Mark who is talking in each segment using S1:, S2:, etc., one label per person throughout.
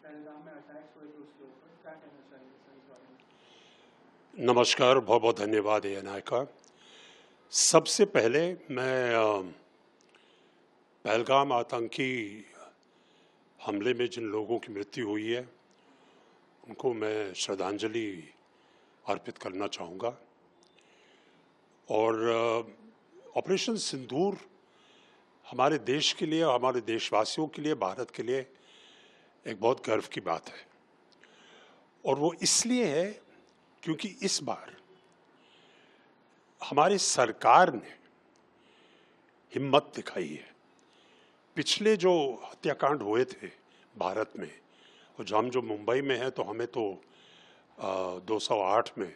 S1: पहलगाम में अटैक्स हुए थे उसके ऊपर क्या कहना चाहिए सर इस बारे में?
S2: नमस्कार, बहुत बहुत धन्यवाद एएनआई का। सबसे पहले मैं पहलगाम आतंकी हमले में जिन लोगों की मृत्यु हुई है उनको मैं श्रद्धांजलि अर्पित करना चाहूँगा। और ऑपरेशन सिंदूर हमारे देश के लिए, हमारे देशवासियों के लिए, भारत के लिए एक बहुत गर्व की बात है। और वो इसलिए है क्योंकि इस बार हमारी सरकार ने हिम्मत दिखाई है। पिछले जो हत्याकांड हुए थे भारत में, और हम जो मुंबई में हैं तो हमें तो 208 में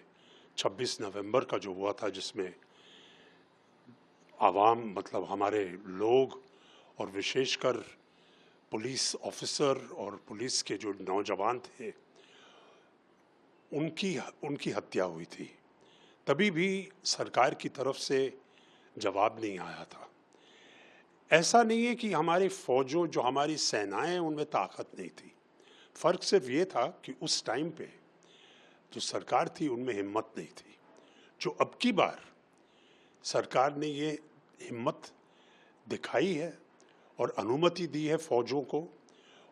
S2: 26 नवंबर का जो हुआ था, जिसमें आवाम मतलब हमारे लोग और विशेषकर पुलिस ऑफिसर और पुलिस के जो नौजवान थे उनकी हत्या हुई थी, तभी भी सरकार की तरफ से जवाब नहीं आया था। ऐसा नहीं है कि हमारी फौजों, जो हमारी सेनाएं, उनमें ताकत नहीं थी। फर्क सिर्फ ये था कि उस टाइम पे जो सरकार थी उनमें हिम्मत नहीं थी। जो अब की बार सरकार ने ये हिम्मत दिखाई है और अनुमति दी है फौजों को,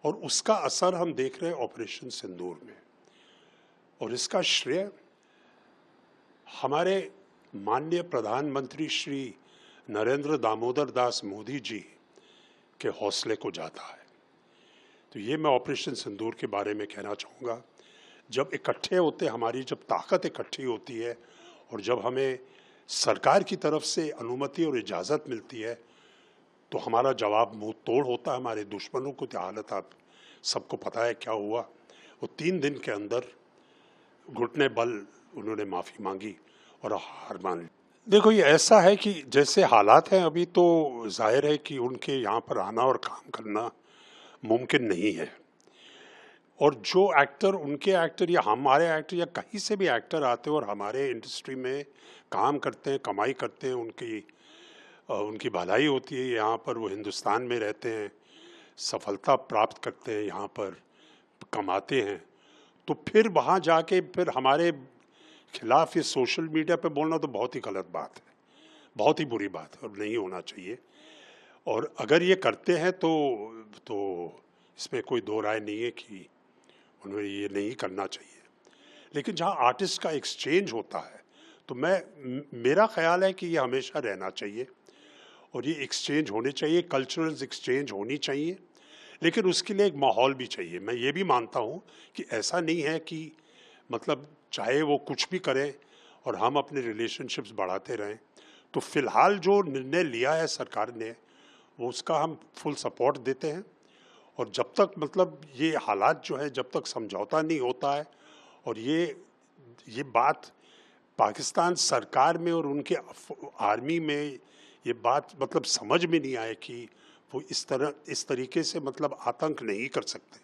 S2: और उसका असर हम देख रहे हैं ऑपरेशन सिंदूर में। और इसका श्रेय हमारे माननीय प्रधानमंत्री श्री नरेंद्र दामोदर दास मोदी जी के हौसले को जाता है। तो ये मैं ऑपरेशन सिंदूर के बारे में कहना चाहूँगा। जब इकट्ठे होते, हमारी जब ताकत इकट्ठी होती है और जब हमें सरकार की तरफ से अनुमति और इजाज़त मिलती है तो हमारा जवाब मुंह तोड़ होता है। हमारे दुश्मनों को हालत आप सबको पता है क्या हुआ। वो 3 दिन के अंदर घुटने बल उन्होंने माफ़ी मांगी और हार मान ली। देखो, ये ऐसा है कि जैसे हालात हैं अभी, तो जाहिर है कि उनके यहाँ पर आना और काम करना मुमकिन नहीं है। और जो एक्टर, उनके एक्टर या हमारे एक्टर या कहीं से भी एक्टर आते हैं और हमारे इंडस्ट्री में काम करते हैं, कमाई करते हैं, उनकी भलाई होती है यहाँ पर, वो हिंदुस्तान में रहते हैं, सफलता प्राप्त करते हैं, यहाँ पर कमाते हैं, तो फिर वहाँ जाके फिर हमारे खिलाफ ये सोशल मीडिया पे बोलना तो बहुत ही गलत बात है, बहुत ही बुरी बात है और नहीं होना चाहिए। और अगर ये करते हैं तो इसमें कोई दो राय नहीं है कि उन्हें ये नहीं करना चाहिए। लेकिन जहाँ आर्टिस्ट का एक्सचेंज होता है तो मेरा ख्याल है कि ये हमेशा रहना चाहिए और ये एक्सचेंज होने चाहिए, कल्चरल एक्सचेंज होनी चाहिए। लेकिन उसके लिए एक माहौल भी चाहिए। मैं ये भी मानता हूँ कि ऐसा नहीं है कि मतलब चाहे वो कुछ भी करें और हम अपने रिलेशनशिप्स बढ़ाते रहें। तो फिलहाल जो निर्णय लिया है सरकार ने, वो उसका हम फुल सपोर्ट देते हैं। और जब तक मतलब ये हालात जो है, जब तक समझौता नहीं होता है और ये बात पाकिस्तान सरकार में और उनके आर्मी में ये बात मतलब समझ में नहीं आए कि वो इस तरीके से मतलब आतंक नहीं कर सकते,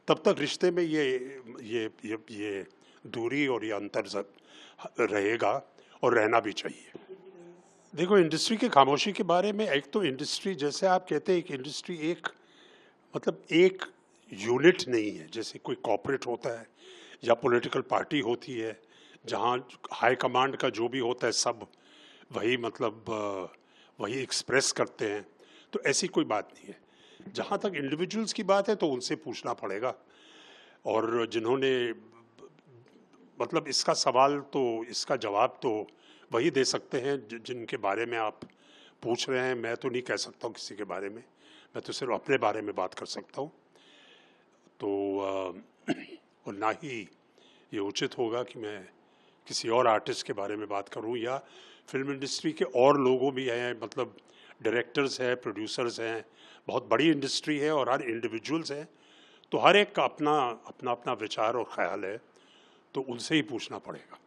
S2: तब तक रिश्ते में ये दूरी और ये अंतर रहेगा और रहना भी चाहिए। देखो, इंडस्ट्री की खामोशी के बारे में, एक तो इंडस्ट्री, जैसे आप कहते हैं कि इंडस्ट्री एक यूनिट नहीं है। जैसे कोई कॉर्पोरेट होता है या पॉलिटिकल पार्टी होती है, जहाँ हाई कमांड का जो भी होता है सब वही वही एक्सप्रेस करते हैं, तो ऐसी कोई बात नहीं है। जहाँ तक इंडिविजुअल्स की बात है तो उनसे पूछना पड़ेगा। और जिन्होंने मतलब इसका सवाल, तो इसका जवाब तो वही दे सकते हैं जिनके बारे में आप पूछ रहे हैं। मैं तो नहीं कह सकता हूँ किसी के बारे में, मैं तो सिर्फ अपने बारे में बात कर सकता हूँ। तो और ना ही ये उचित होगा कि मैं किसी और आर्टिस्ट के बारे में बात करूं, या फिल्म इंडस्ट्री के और लोगों भी हैं, मतलब डायरेक्टर्स हैं, प्रोड्यूसर्स हैं, बहुत बड़ी इंडस्ट्री है और हर इंडिविजुअल्स हैं, तो हर एक का अपना अपना विचार और ख्याल है, तो उनसे ही पूछना पड़ेगा।